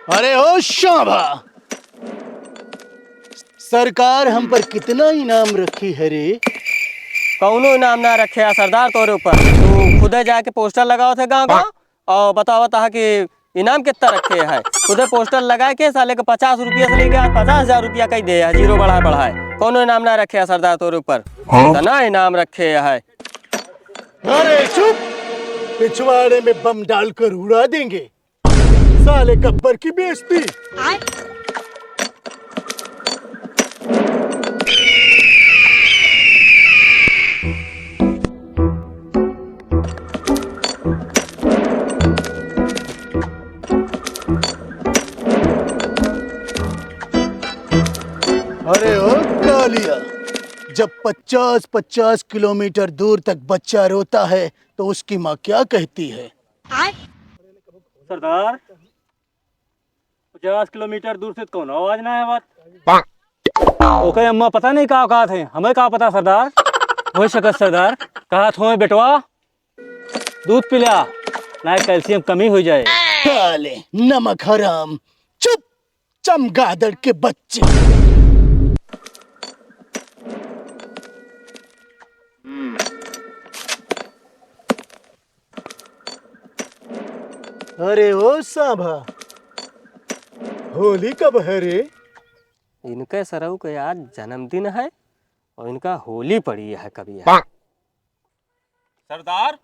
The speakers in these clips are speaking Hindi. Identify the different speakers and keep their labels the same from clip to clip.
Speaker 1: अरे ओ शाबा, सरकार हम पर कितना इनाम रखी है रे?
Speaker 2: कौनो इनाम ना रखे है सरदार तोरे ऊपर। तू खुदे जाके पोस्टर लगाओ थे गाँव गाँव और बताओ था कि इनाम कितना रखे है। खुदे पोस्टर लगा के साले के 50 रुपया से लेके आज 50,000 रुपया कही दे है, जीरो बढ़ाए बढ़ाए। कौनो इनाम ना रखे है सरदार तोरे ऊपर। इतना इनाम रखे है।
Speaker 1: अरे चुप, पिछवाड़े में बम डालकर उड़ा देंगे। साले गब्बर की बेइज्जती। अरे ओ कालिया, जब 50-50 किलोमीटर दूर तक बच्चा रोता है तो उसकी माँ क्या कहती है?
Speaker 3: सरदार 50 किलोमीटर दूर से कौन आवाज ना है बात। ओके अम्मा पता नहीं कहा कहा थे, हमें कहा पता सरदार। हो सकत सरदार, कहा थो बेटवा दूध पिला ना कैल्शियम कमी हो जाए।
Speaker 1: साले नमक हराम, चुप चमगादड़ के बच्चे। अरे ओ साभा, होली कब है रे?
Speaker 2: इनके सरऊ के आज जन्मदिन है और इनका होली पड़ी है कभी है।
Speaker 4: सरदार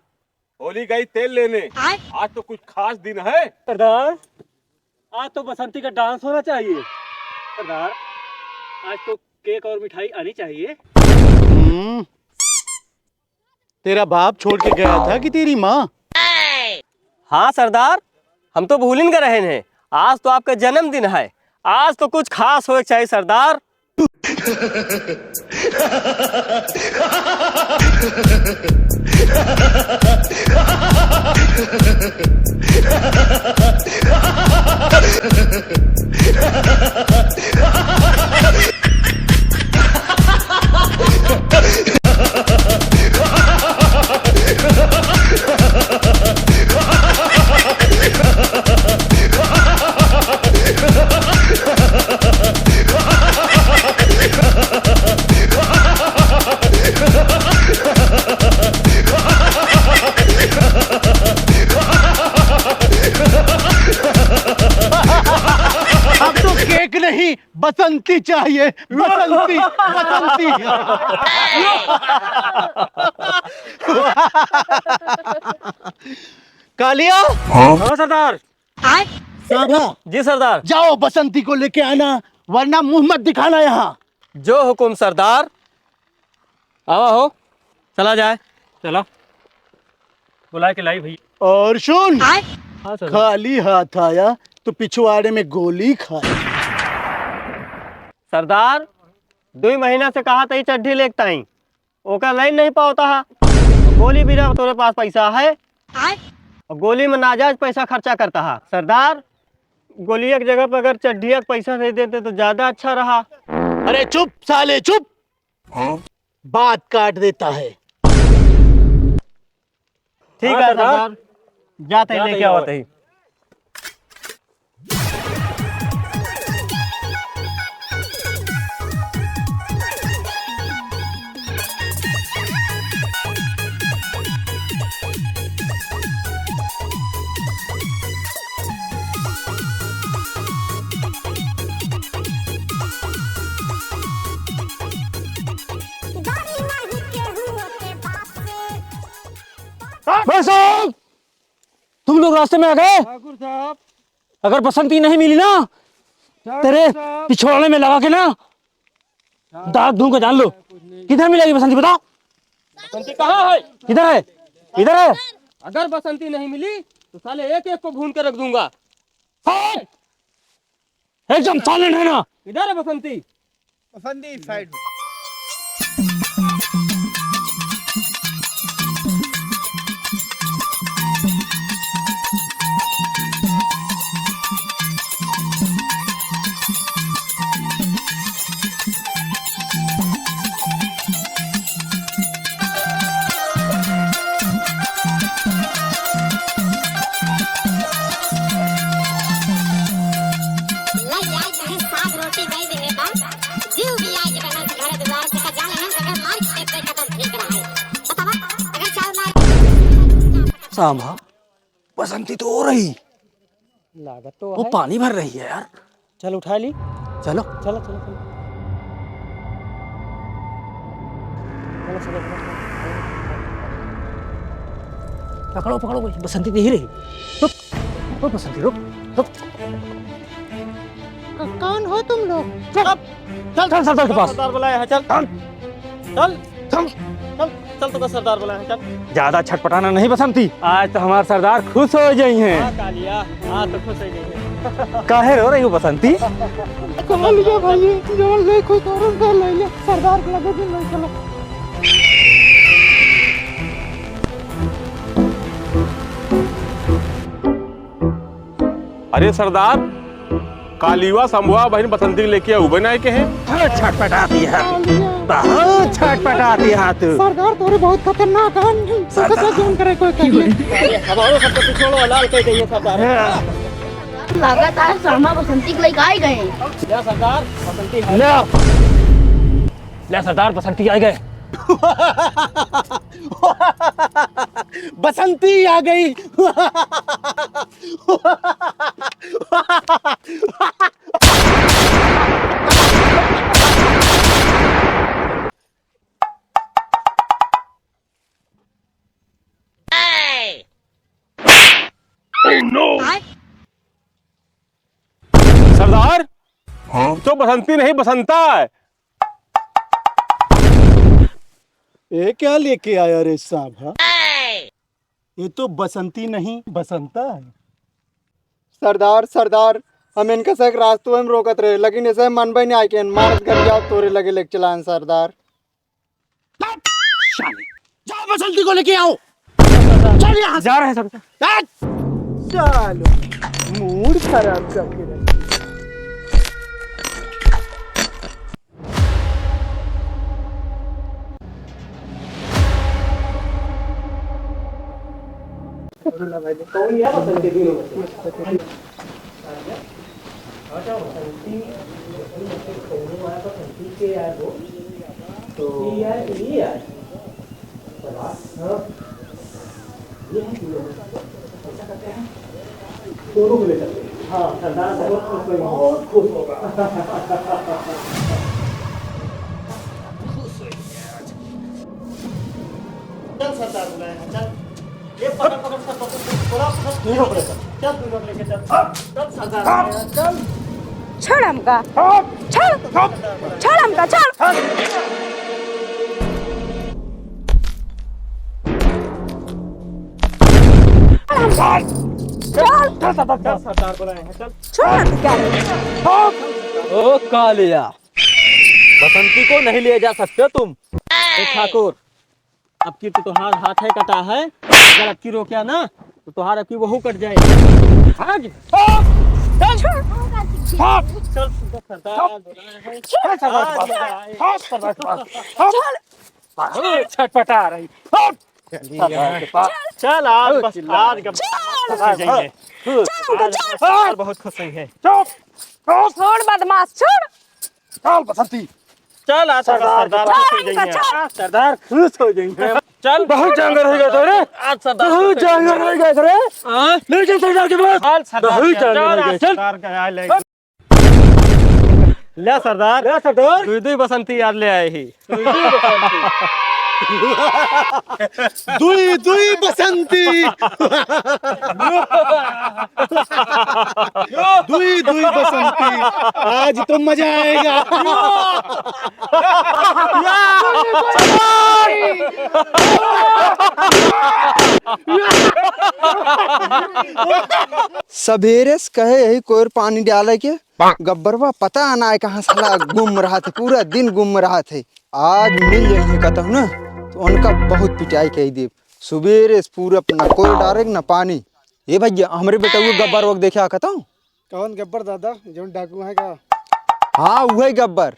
Speaker 4: होली गई तेल लेने, आज तो कुछ खास दिन है।
Speaker 3: सरदार आज तो बसंती का डांस होना चाहिए। सरदार आज तो केक और मिठाई आनी चाहिए।
Speaker 1: तेरा बाप छोड़ के गया था कि तेरी माँ?
Speaker 2: हाँ सरदार, हम तो भूलिन कर रहे हैं। आज तो आपका जन्मदिन है, आज तो कुछ खास हो चाहिए सरदार।
Speaker 1: अब तो केक नहीं, बसंती चाहिए। बसंती बसंती। कालिया,
Speaker 3: हाँ सरदार।
Speaker 1: साभा,
Speaker 2: जी सरदार।
Speaker 1: जाओ बसंती को लेके आना, वरना मुंह मत दिखाना यहाँ।
Speaker 2: जो हुकुम सरदार। आवा हो, चला जाए।
Speaker 3: चला बुला के लाई भैया।
Speaker 1: और सुन,
Speaker 3: हाँ सरदार।
Speaker 1: खाली हाथ आया तो पिछवाड़े में गोली खाए।
Speaker 2: सरदार 2 महीना से कहा था चड्ढी लेकता ही, ओका लाइन नहीं पाता है। गोली भी ना तोरे पास पैसा है और गोली में नाजायज पैसा खर्चा करता है। सरदार गोली एक जगह पर अगर चड्ढिया पैसा दे देते तो ज्यादा अच्छा रहा।
Speaker 1: अरे चुप साले चुप, बात काट देता है।
Speaker 2: ठीक
Speaker 3: हाँ
Speaker 2: है
Speaker 3: सरदार।
Speaker 2: सरदार, जाते ही लेके आवते ही।
Speaker 3: भाई साहब तुम लोग रास्ते में आ गए।
Speaker 4: ठाकुर साहब,
Speaker 3: अगर बसंती नहीं मिली ना तेरे पिछवाड़े में लगा के ना दाग दूं के जान लो। किधर मिलेगी बसंती बताओ।
Speaker 2: बसंती कहाँ है?
Speaker 3: किधर है? इधर है।
Speaker 2: अगर बसंती नहीं मिली तो साले एक एक को भून के रख दूंगा।
Speaker 3: एकदम साइलेंट है ना।
Speaker 2: इधर है बसंती।
Speaker 4: बसंती साइड में।
Speaker 3: सांभा बसंती तो हो रही,
Speaker 2: लागत तो
Speaker 3: वो
Speaker 2: है।
Speaker 3: पानी भर रही है यार।
Speaker 2: चल उठा ली।
Speaker 3: चलो
Speaker 2: चलो चलो चलो चलो चलो चलो।
Speaker 3: पकड़ो पकड़ो, भाई बसंती नहीं रही। रुक रुक बसंती, रुक रुक।
Speaker 1: कौन हो तुम लोग?
Speaker 3: चल चल सरदार के पास।
Speaker 2: सरदार बुलाया है, चल
Speaker 3: चल
Speaker 2: चल
Speaker 3: चल।
Speaker 2: चल चल तो सरदार बुलाया है, चल।
Speaker 3: ज्यादा छटपटाना नहीं बसंती, आज तो हमारे सरदार खुश हो जाई हैं।
Speaker 2: हाँ कालिया, हाँ तो खुश हो गई है।
Speaker 3: काहे रो रही हो बसंती?
Speaker 1: कालिया भाई जवन ले कोई तोरन का ले ले सरदार के लगे दिन नहीं चलो।
Speaker 4: अरे सरदार, कालीवा शंभुआ बहन बसंती के लेके उबे ना के हैं।
Speaker 3: छटपटाती है, बहुत छटपटाती है तू।
Speaker 1: सरदार तोरे बहुत खतरनाक है, कैसे जोन करे कोई कहिए।
Speaker 2: अब और सबको तो छोड़ो, लाल कह गई है सरदार।
Speaker 5: लगातार शर्मा बसंती के लेके आए गए।
Speaker 2: या सरदार बसंती है।
Speaker 3: ले सरदार बसंती आ गए।
Speaker 1: बसंती आ गई।
Speaker 4: सरदार, तो बसंती नहीं बसंता है।
Speaker 1: ये क्या लेके आया रे साहब? ये तो बसंती नहीं बसंता है।
Speaker 6: सरदार सरदार हम इनका सक रास्तों में रोकत रहे, लेकिन इसे मन भाई नहीं आए के मारत कर जाओ तोरे लगे लेके चलान सरदार।
Speaker 1: जाओ बसंती को लेके आओ। चल यहाँ
Speaker 3: जा रहे हैं सरदार।
Speaker 1: चलो मूड खराब करके रख।
Speaker 2: चल सरदार बुलाया है, चल। ये पकड़ पकड़ सब थोड़ा चल तू लोग लेके चल। चल सरदार बुलाया है, चल।
Speaker 5: छोड़ हमका, छोड़ हमका, छोड़।
Speaker 2: चल सरदार बुलाया है, चल।
Speaker 5: छोड़ क्या रे?
Speaker 2: ओ कालिया, बसंती को नहीं ले जा सकते तुम। ए ठाकुर, अब की तो तुम्हारा हाथ है कटा है, अगर अब की रोकिया ना तो तुम्हारा की वहू कट जाएगी। भाग। चल चल सरदार बुलाया है।
Speaker 3: छटपटा रही।
Speaker 2: चल आज बस आज बहुत खुश है।
Speaker 5: छोड़ बदमाश, छोड़।
Speaker 1: चल बसंती।
Speaker 2: चल आज सरदार खुश हो जाएंगे। सरदार खुश हो जाएंगे। चल
Speaker 3: बहुत जांगर हो गया तेरे,
Speaker 2: आज सरदार
Speaker 3: बहुत जांगर हो गया तेरे। ले चल सरदार के पास।
Speaker 2: चल सरदार
Speaker 3: बहुत जांगर हो गया। चल
Speaker 2: सरदार का आए ले सरदार,
Speaker 3: ले सरदार।
Speaker 2: दुई बसंती यार ले आए ही।
Speaker 1: दुई दुई बसंती। दुई दुई बसंती, आज तो मजा आएगा।
Speaker 6: सवेरे से कहे यही कोई पानी डाले के गब्बरवा पता ना है कहाँ साला गुम रहा थे, पूरा दिन गुम रहा थे। आज मिल जाएंगे कहता हूँ ना तो उनका बहुत पिटाई कही दे। सवेरे से पूरा ना कोई डालेगा ना पानी। ये भैया हमारे बेटा वो गब्बर वक्त देखे कहता हूँ।
Speaker 1: कौन गब्बर दादा जो डाकू है का?
Speaker 6: हाँ वही गब्बर,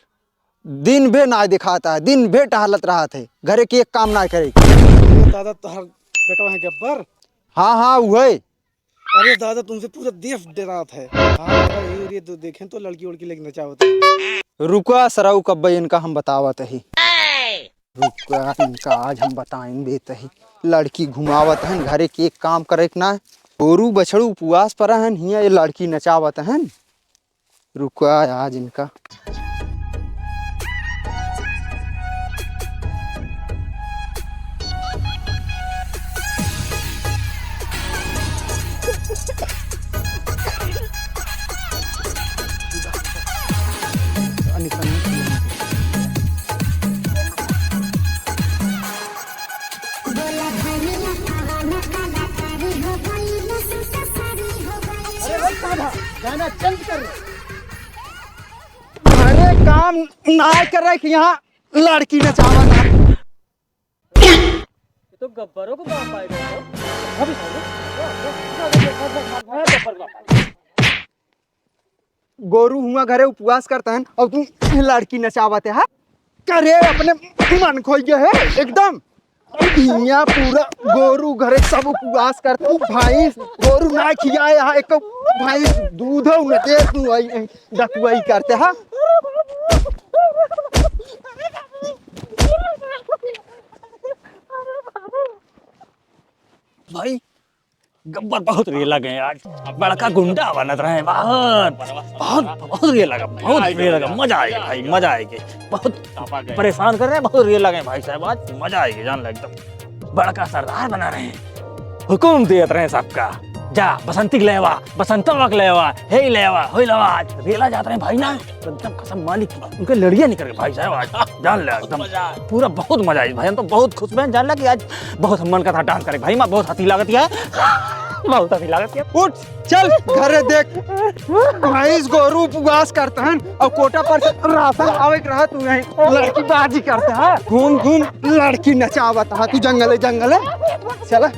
Speaker 6: दिन भे ना दिखाता है, दिन भे टहलत रहा थे, घरे के एक काम ना करे।
Speaker 1: दादा तुम्हारा बेटा है गब्बर?
Speaker 6: हाँ हाँ वही।
Speaker 1: अरे दादा तुमसे पूरा देश डरा था। हाँ ये तो देखें तो लड़की उड़की लेके नचावत है।
Speaker 6: रुका सराऊ कब्बई इनका हम बतावत ही। रुक इनका आज हम बताएंगे तही लड़की घुमावत हन घरे के एक काम करे के ना गोरू बछड़ू उपवास पर हन हिया ये लड़की नचावत हन रुका आज इनका
Speaker 1: गाना चंद कर।
Speaker 6: अरे काम ना करे कि यहाँ लड़की नचावत हन
Speaker 2: तो गब्बरों को काम पाएगा
Speaker 6: गोरू हुआ घरे उपवास करता है और तुम लड़की नचावत है करे अपने मन खोई गए है एकदम यहाँ पूरा गोरू घरे सब उपवास करते भाई गोरू ना खियाए यहाँ एक भाई दूध न दे तू डकुआई करते है
Speaker 3: भाई गब्बर बहुत रेला गए आज बड़का गुंडा बनत रहे बहुत बहुत बहुत रेला लगा बहुत रेला लगा मजा आएगा भाई मजा आएगी बहुत परेशान कर रहे हैं बहुत रेला गए भाई साहब आज मजा आएगी जान लग एकदम बड़का सरदार बना रहे हैं हुकुम देत रहे सबका जा बसंती लेवा बसंतवा लेवा हे लेवा हो लेवा आज रेला जाते हैं भाई ना एकदम कसम मालिक उनके लड़िया निकल गए भाई साहब आज जान ले एकदम पूरा बहुत मजा आई भाई हम तो बहुत खुश हैं जान लगे आज बहुत मन का था डांस करे भाई माँ बहुत हंसी लागत है बहुत हंसी लागत है
Speaker 6: उठ चल घरे देख भाई गोरू उपवास करते हैं और कोटा पर से राशन आवे रहा तू नहीं लड़की बाजी करते है घूम घूम लड़की नचावत है तू जंगल जंगल चल